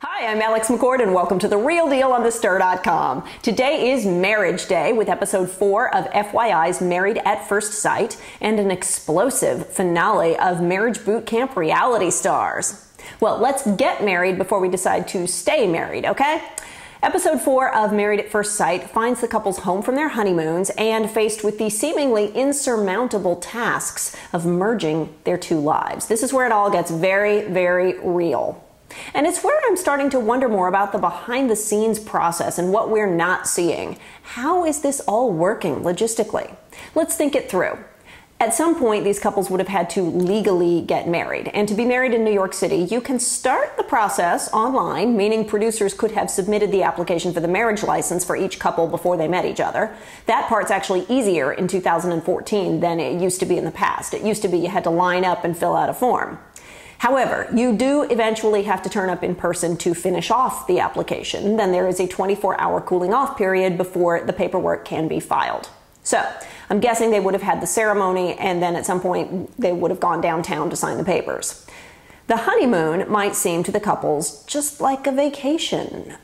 Hi, I'm Alex McCord and welcome to The Real Deal on TheStir.com. Today is Marriage Day with episode 4 of FYI's Married at First Sight and an explosive finale of Marriage Boot Camp reality stars. Well, let's get married before we decide to stay married, okay? Episode 4 of Married at First Sight finds the couples home from their honeymoons and faced with the seemingly insurmountable tasks of merging their two lives. This is where it all gets very, very real. And it's where I'm starting to wonder more about the behind-the-scenes process and what we're not seeing. How is this all working logistically? Let's think it through. At some point, these couples would have had to legally get married. And to be married in New York City, you can start the process online, meaning producers could have submitted the application for the marriage license for each couple before they met each other. That part's actually easier in 2014 than it used to be in the past. It used to be you had to line up and fill out a form. However, you do eventually have to turn up in person to finish off the application. Then there is a 24-hour cooling off period before the paperwork can be filed. So I'm guessing they would have had the ceremony and then at some point they would have gone downtown to sign the papers. The honeymoon might seem to the couples just like a vacation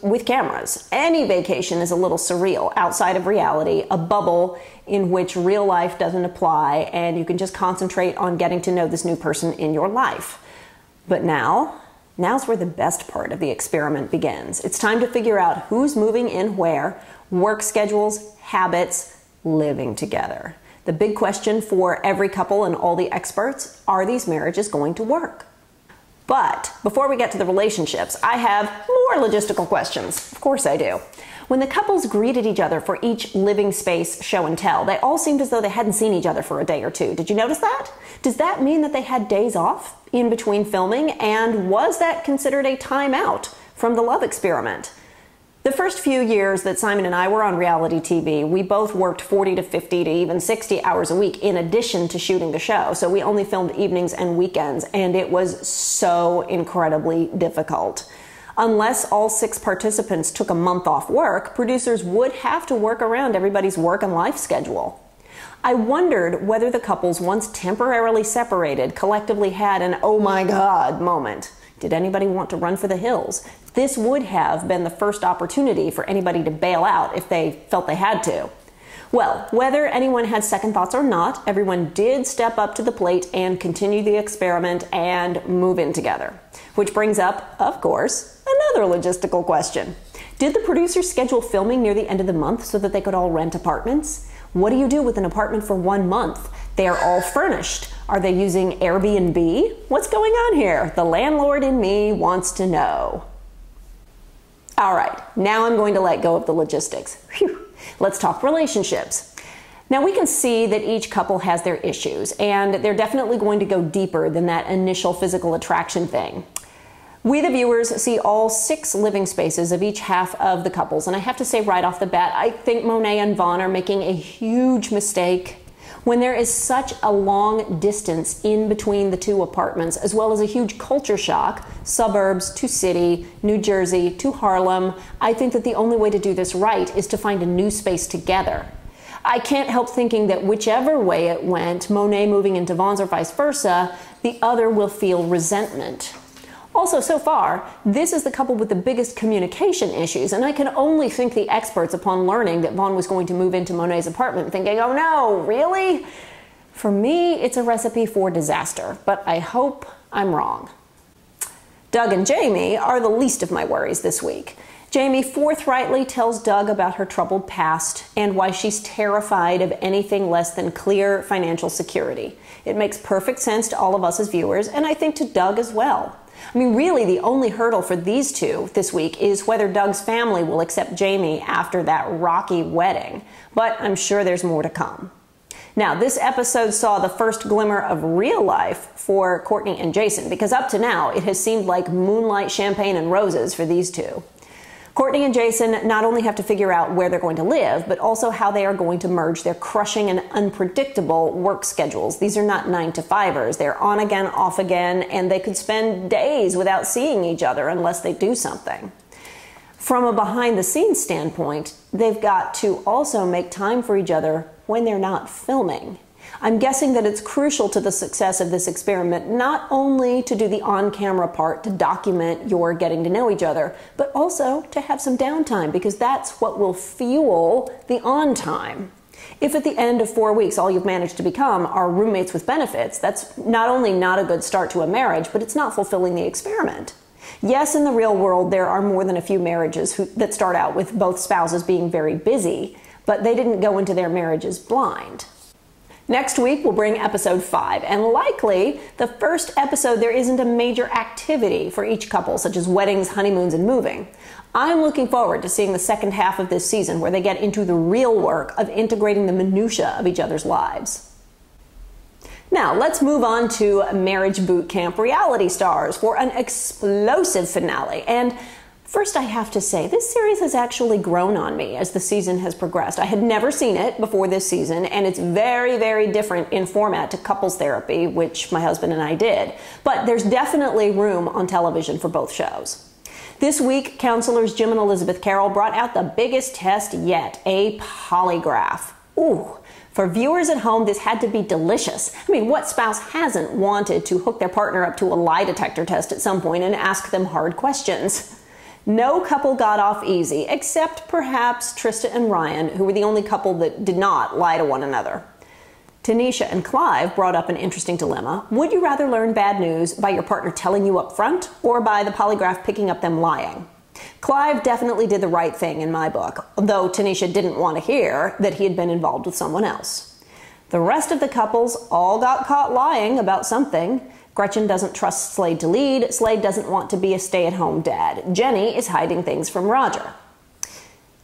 with cameras. Any vacation is a little surreal, outside of reality, a bubble in which real life doesn't apply and you can just concentrate on getting to know this new person in your life. But now's where the best part of the experiment begins. It's time to figure out who's moving in where, work schedules, habits, living together. The big question for every couple and all the experts, are these marriages going to work? But before we get to the relationships, I have more logistical questions. Of course I do. When the couples greeted each other for each living space show and tell, they all seemed as though they hadn't seen each other for a day or two. Did you notice that? Does that mean that they had days off in between filming? And was that considered a timeout from the love experiment? The first few years that Simon and I were on reality TV, we both worked 40 to 50 to even 60 hours a week in addition to shooting the show. So we only filmed evenings and weekends, and it was so incredibly difficult. Unless all 6 participants took a month off work, producers would have to work around everybody's work and life schedule. I wondered whether the couples, once temporarily separated, collectively had an oh my God moment. Did anybody want to run for the hills? This would have been the first opportunity for anybody to bail out if they felt they had to. Well, whether anyone had second thoughts or not, everyone did step up to the plate and continue the experiment and move in together. Which brings up, of course, another logistical question. Did the producers schedule filming near the end of the month so that they could all rent apartments? What do you do with an apartment for 1 month? They are all furnished. Are they using Airbnb? What's going on here? The landlord in me wants to know. All right, now I'm going to let go of the logistics. Phew. Let's talk relationships. Now we can see that each couple has their issues, and they're definitely going to go deeper than that initial physical attraction thing. We, the viewers, see all 6 living spaces of each half of the couples, and I have to say right off the bat, I think Monet and Vaughn are making a huge mistake when there is such a long distance in between the 2 apartments, as well as a huge culture shock, suburbs to city, New Jersey to Harlem. I think that the only way to do this right is to find a new space together. I can't help thinking that whichever way it went, Monet moving into Vaughn's or vice versa, the other will feel resentment. Also, so far, this is the couple with the biggest communication issues, and I can only thank the experts upon learning that Vaughn was going to move into Monet's apartment, thinking, oh no, really? For me, it's a recipe for disaster, but I hope I'm wrong. Doug and Jamie are the least of my worries this week. Jamie forthrightly tells Doug about her troubled past and why she's terrified of anything less than clear financial security. It makes perfect sense to all of us as viewers, and I think to Doug as well. I mean, really, the only hurdle for these two this week is whether Doug's family will accept Jamie after that rocky wedding. But I'm sure there's more to come. Now, this episode saw the first glimmer of real life for Courtney and Jason, because up to now, it has seemed like moonlight, champagne, and roses for these two. Courtney and Jason not only have to figure out where they're going to live, but also how they are going to merge their crushing and unpredictable work schedules. These are not 9-to-5ers. They're on again, off again, and they could spend days without seeing each other unless they do something. From a behind-the-scenes standpoint, they've got to also make time for each other when they're not filming. I'm guessing that it's crucial to the success of this experiment not only to do the on-camera part to document your getting to know each other, but also to have some downtime, because that's what will fuel the on time. If at the end of 4 weeks all you've managed to become are roommates with benefits, that's not only not a good start to a marriage, but it's not fulfilling the experiment. Yes, in the real world there are more than a few marriages that start out with both spouses being very busy, but they didn't go into their marriages blind. Next week, we'll bring episode 5, and likely the first episode there isn't a major activity for each couple, such as weddings, honeymoons, and moving. I'm looking forward to seeing the second half of this season, where they get into the real work of integrating the minutiae of each other's lives. Now, let's move on to Marriage Boot Camp Reality Stars for an explosive finale. And first, I have to say, this series has actually grown on me as the season has progressed. I had never seen it before this season, and it's very, very different in format to couples therapy, which my husband and I did. But there's definitely room on television for both shows. This week, counselors Jim and Elizabeth Carroll brought out the biggest test yet, a polygraph. Ooh. For viewers at home, this had to be delicious. I mean, what spouse hasn't wanted to hook their partner up to a lie detector test at some point and ask them hard questions? No couple got off easy, except perhaps Trista and Ryan, who were the only couple that did not lie to one another. Tanisha and Clive brought up an interesting dilemma. Would you rather learn bad news by your partner telling you up front, or by the polygraph picking up them lying? Clive definitely did the right thing in my book, though Tanisha didn't want to hear that he had been involved with someone else. The rest of the couples all got caught lying about something. Gretchen doesn't trust Slade to lead. Slade doesn't want to be a stay-at-home dad. Jenny is hiding things from Roger.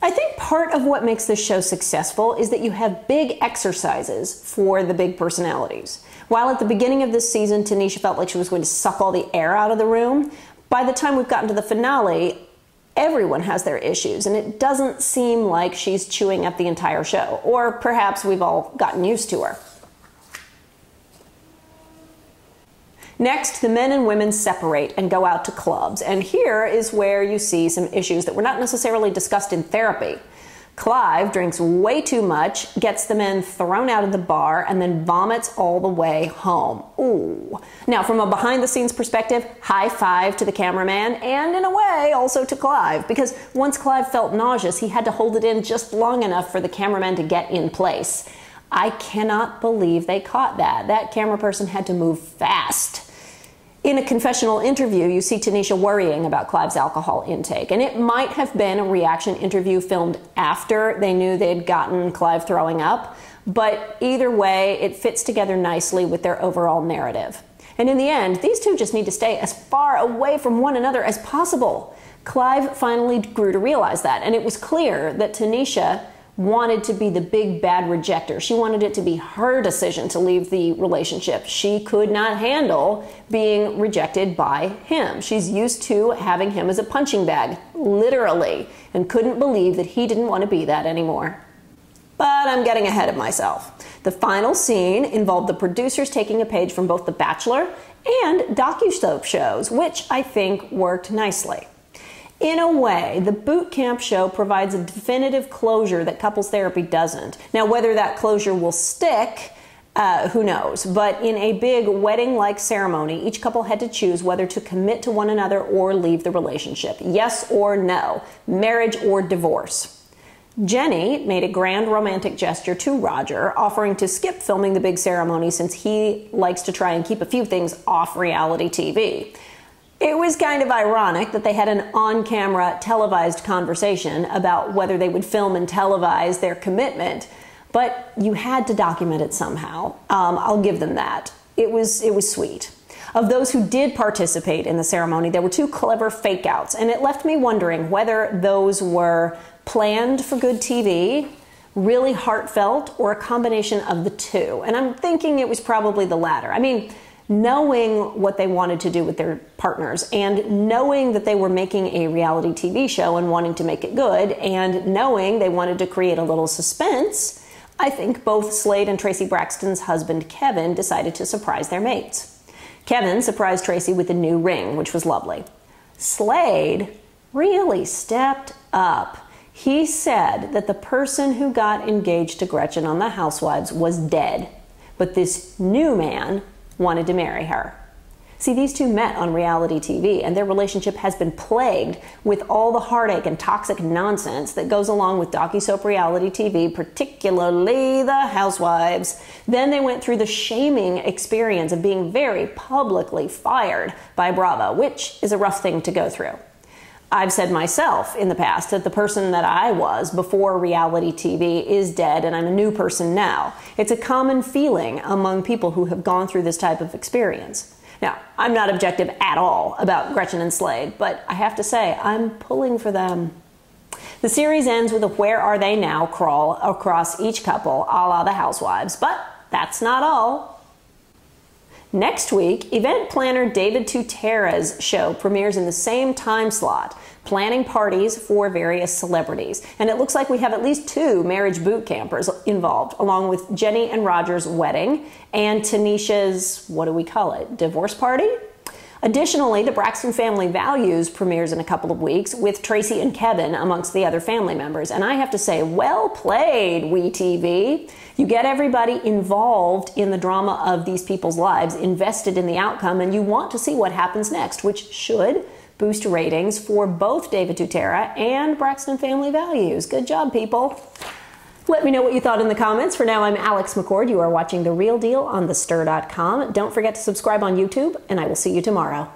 I think part of what makes this show successful is that you have big exercises for the big personalities. While at the beginning of this season, Tanisha felt like she was going to suck all the air out of the room, by the time we've gotten to the finale, everyone has their issues, and it doesn't seem like she's chewing up the entire show. Or perhaps we've all gotten used to her. Next, the men and women separate and go out to clubs, and here is where you see some issues that were not necessarily discussed in therapy. Clive drinks way too much, gets the men thrown out of the bar, and then vomits all the way home. Ooh. Now, from a behind-the-scenes perspective, high five to the cameraman, and in a way, also to Clive, because once Clive felt nauseous, he had to hold it in just long enough for the cameraman to get in place. I cannot believe they caught that. That camera person had to move fast. In a confessional interview, you see Tanisha worrying about Clive's alcohol intake, and it might have been a reaction interview filmed after they knew they'd gotten Clive throwing up, but either way, it fits together nicely with their overall narrative. And in the end, these two just need to stay as far away from one another as possible. Clive finally grew to realize that, and it was clear that Tanisha wanted to be the big bad rejecter. She wanted it to be her decision to leave the relationship. She could not handle being rejected by him. She's used to having him as a punching bag, literally, and couldn't believe that he didn't want to be that anymore. But I'm getting ahead of myself. The final scene involved the producers taking a page from both The Bachelor and docu-soap shows, which I think worked nicely. In a way, the boot camp show provides a definitive closure that couples therapy doesn't. Now, whether that closure will stick, who knows? But in a big wedding-like ceremony, each couple had to choose whether to commit to one another or leave the relationship. Yes or no. Marriage or divorce. Jenny made a grand romantic gesture to Roger, offering to skip filming the big ceremony since he likes to try and keep a few things off reality TV. It was kind of ironic that they had an on-camera televised conversation about whether they would film and televise their commitment, but you had to document it somehow. I'll give them that. It was sweet. Of those who did participate in the ceremony, there were 2 clever fake-outs, and it left me wondering whether those were planned for good TV, really heartfelt, or a combination of the two. And I'm thinking it was probably the latter. I mean, knowing what they wanted to do with their partners, and knowing that they were making a reality TV show and wanting to make it good, and knowing they wanted to create a little suspense, I think both Slade and Tracy Braxton's husband, Kevin, decided to surprise their mates. Kevin surprised Tracy with a new ring, which was lovely. Slade really stepped up. He said that the person who got engaged to Gretchen on The Housewives was dead. but this new man wanted to marry her. See, these two met on reality TV, and their relationship has been plagued with all the heartache and toxic nonsense that goes along with docusoap reality TV, particularly The Housewives. Then they went through the shaming experience of being very publicly fired by Bravo, which is a rough thing to go through. I've said myself in the past that the person that I was before reality TV is dead, and I'm a new person now. It's a common feeling among people who have gone through this type of experience. Now, I'm not objective at all about Gretchen and Slade, but I have to say, I'm pulling for them. The series ends with a "where are they now" crawl across each couple, a la The Housewives, but that's not all. Next week, event planner David Tutera's show premieres in the same time slot, planning parties for various celebrities. And it looks like we have at least 2 marriage boot campers involved, along with Jenny and Roger's wedding and Tanisha's, what do we call it, divorce party? Additionally, the Braxton Family Values premieres in a couple of weeks with Tracy and Kevin amongst the other family members. And I have to say, well played, WeTV. You get everybody involved in the drama of these people's lives, invested in the outcome, and you want to see what happens next, which should boost ratings for both David Tutera and Braxton Family Values. Good job, people. Let me know what you thought in the comments. For now, I'm Alex McCord. You are watching The Real Deal on thestir.com. Don't forget to subscribe on YouTube, and I will see you tomorrow.